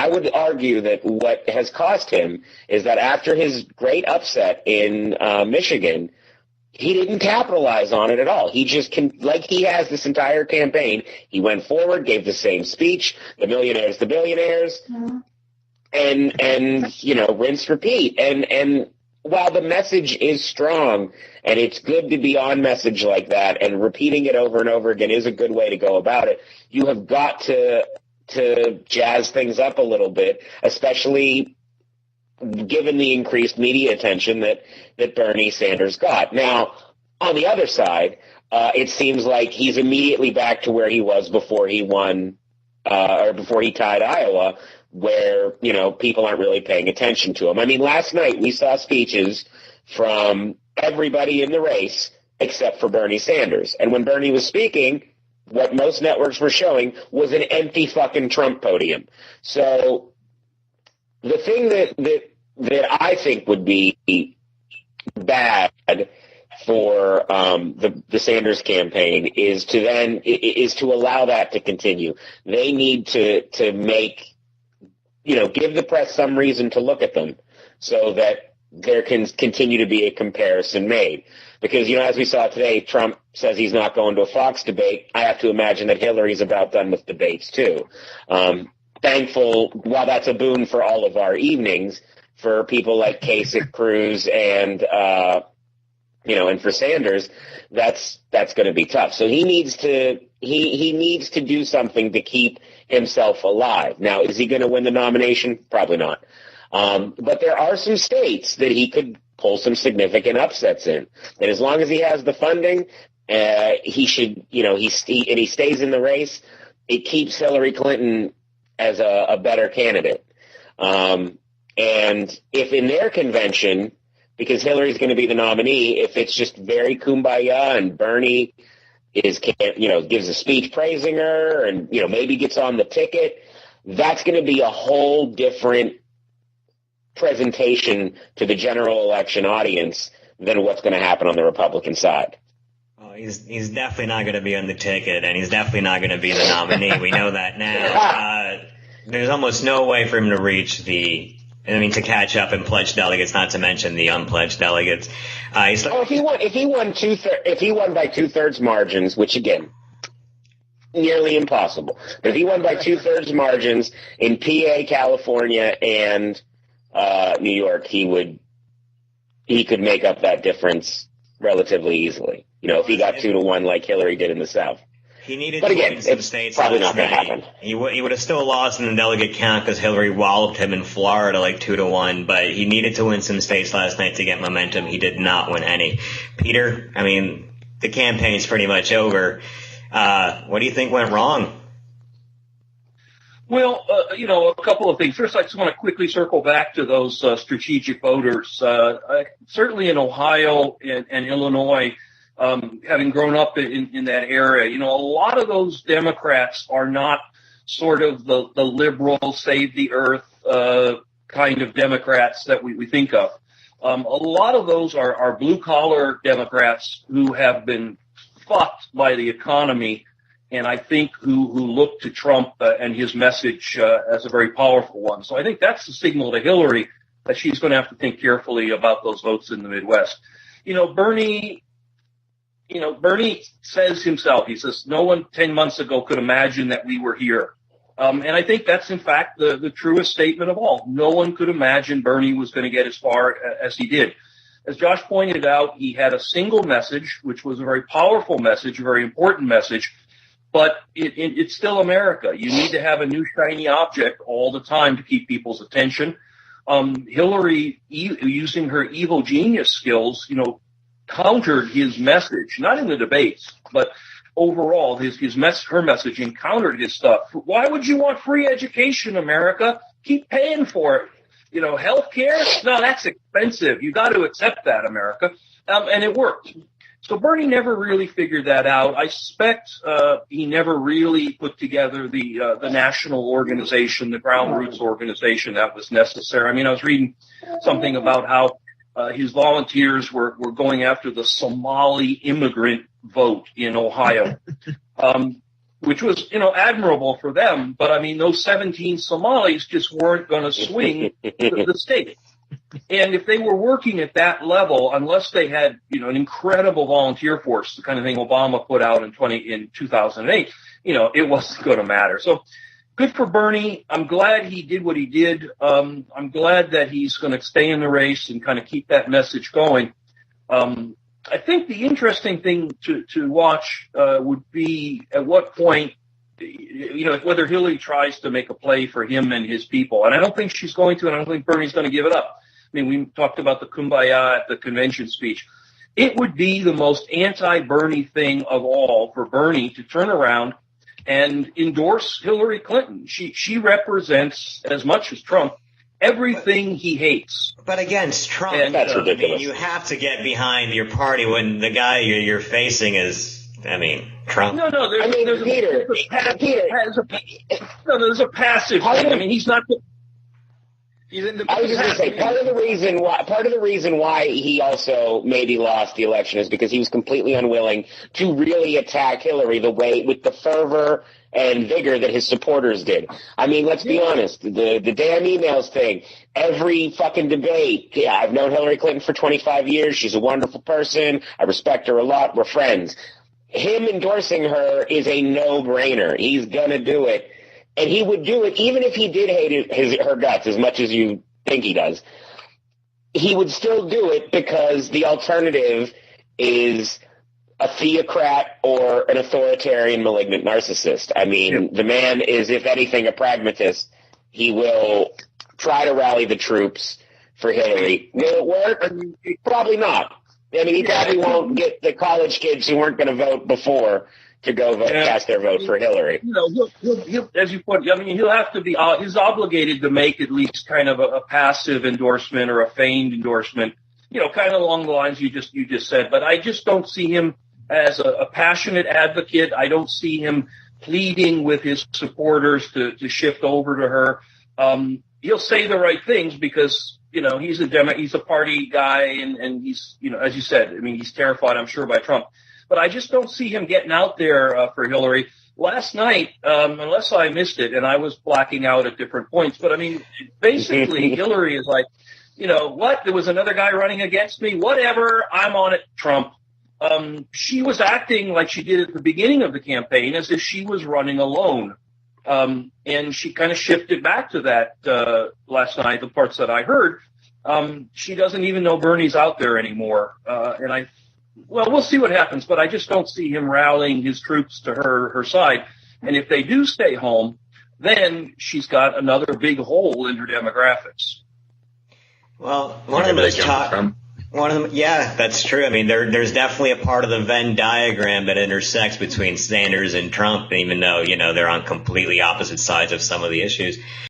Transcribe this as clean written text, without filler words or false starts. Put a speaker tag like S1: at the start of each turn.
S1: I would argue that what has cost him is that after his great upset in Michigan, he didn't capitalize on it at all. He just like he has this entire campaign. He went forward, gave the same speech, the millionaires, the billionaires, and rinse, repeat. And while the message is strong and it's good to be on message like that, and repeating it over and over again is a good way to go about it, you have got to jazz things up a little bit, especially given the increased media attention that Bernie Sanders got. Now, on the other side, it seems like he's immediately back to where he was before he won, or before he tied Iowa, where, people aren't really paying attention to him. I mean, last night we saw speeches from everybody in the race except for Bernie Sanders. And when Bernie was speaking, what most networks were showing was an empty fucking Trump podium. So the thing that I think would be bad for the Sanders campaign is to allow that to continue. They need to make, give the press some reason to look at them so that there can continue to be a comparison made. Because, as we saw today, Trump says he's not going to a Fox debate. I have to imagine that Hillary's about done with debates, too. Thankful, while that's a boon for all of our evenings, for people like Kasich, Cruz, and for Sanders, that's going to be tough. So he needs to do something to keep himself alive. Now, is he going to win the nomination? Probably not. But there are some states that he could pull some significant upsets in. And as long as he has the funding, he should, he stays in the race, it keeps Hillary Clinton as a better candidate. And if in their convention, because Hillary's going to be the nominee, if it's just very kumbaya and Bernie gives a speech praising her and, maybe gets on the ticket, that's going to be a whole different presentation to the general election audience than what's going to happen on the Republican side.
S2: Well, he's definitely not going to be on the ticket, and he's definitely not going to be the nominee. We know that now. There's almost no way for him to reach to catch up and pledge delegates, not to mention the unpledged delegates.
S1: If he won by 2/3 margins, which again, nearly impossible, but if he won by 2/3 margins in PA, California, and New York, he could make up that difference relatively easily. If he got 2-1 like Hillary did in the South.
S2: He needed
S1: but
S2: to
S1: again,
S2: win some
S1: it's
S2: states
S1: probably
S2: last
S1: not going to
S2: night.
S1: happen.
S2: He would have still lost in the delegate count because Hillary walloped him in Florida like 2-1, but he needed to win some states last night to get momentum. He did not win any. Peter, the campaign's pretty much over. What do you think went wrong?
S3: Well, a couple of things. First, I just want to quickly circle back to those strategic voters. Certainly in Ohio and Illinois, having grown up in that area, a lot of those Democrats are not sort of the liberal, save the earth kind of Democrats that we think of. A lot of those are blue-collar Democrats who have been fucked by the economy, and I think who look to Trump and his message as a very powerful one. So I think that's the signal to Hillary that she's going to have to think carefully about those votes in the Midwest. Bernie says himself, he says, no one 10 months ago could imagine that we were here. And I think that's, in fact, the truest statement of all. No one could imagine Bernie was going to get as far as he did. As Josh pointed out, he had a single message, which was a very powerful message, a very important message, but it's still America. You need to have a new shiny object all the time to keep people's attention. Hillary, using her evil genius skills, countered his message, not in the debates, but overall, her messaging countered his stuff. Why would you want free education, America? Keep paying for it. Health care? No, that's expensive. You got to accept that, America. And it worked. So Bernie never really figured that out. I suspect he never really put together the national organization, the ground roots organization that was necessary. I was reading something about how his volunteers were going after the Somali immigrant vote in Ohio. which was, admirable for them. But I mean, those 17 Somalis just weren't going to swing the state. And if they were working at that level, unless they had, an incredible volunteer force, the kind of thing Obama put out in 2008, it wasn't going to matter. So good for Bernie. I'm glad he did what he did. I'm glad that he's going to stay in the race and kind of keep that message going. I think the interesting thing to watch would be at what point, whether Hillary tries to make a play for him and his people. And I don't think she's going to, and I don't think Bernie's going to give it up. I mean, we talked about the kumbaya at the convention speech. It would be the most anti-Bernie thing of all for Bernie to turn around and endorse Hillary Clinton. She represents, as much as Trump, everything he hates.
S2: But against Trump,
S1: that's ridiculous.
S2: I mean, you have to get behind your party when the guy you're facing is, Trump.
S3: No, there's a passive thing. I mean, he's not.
S1: I was just going to say, part of the reason why he also maybe lost the election is because he was completely unwilling to really attack Hillary with the fervor and vigor that his supporters did. I mean, let's be honest, the damn emails thing, every fucking debate. Yeah, I've known Hillary Clinton for 25 years. She's a wonderful person. I respect her a lot. We're friends. Him endorsing her is a no-brainer. He's going to do it. And he would do it even if he did hate her guts as much as you think he does. He would still do it because the alternative is a theocrat or an authoritarian malignant narcissist. I mean, The man is, if anything, a pragmatist. He will try to rally the troops for Hillary. Will it work? Probably not. I mean, he probably won't get the college kids who weren't going to vote before to go cast their vote for Hillary.
S3: He'll, as you put, he'll have to be, he's obligated to make at least kind of a passive endorsement or a feigned endorsement, kind of along the lines you just said. But I just don't see him as a passionate advocate. I don't see him pleading with his supporters to shift over to her. He'll say the right things because, he's a party guy and he's, as you said, I mean, he's terrified, I'm sure, by Trump. But I just don't see him getting out there for Hillary. Last night, unless I missed it, and I was blacking out at different points, but I mean, basically Hillary is like, what? There was another guy running against me? Whatever, I'm on it, Trump. She was acting like she did at the beginning of the campaign as if she was running alone. And she kind of shifted back to that last night, the parts that I heard. She doesn't even know Bernie's out there anymore. Well, we'll see what happens, but I just don't see him rallying his troops to her side. And if they do stay home, then she's got another big hole in her demographics.
S2: Well, yeah, that's true. I mean, there's definitely a part of the Venn diagram that intersects between Sanders and Trump, even though, they're on completely opposite sides of some of the issues.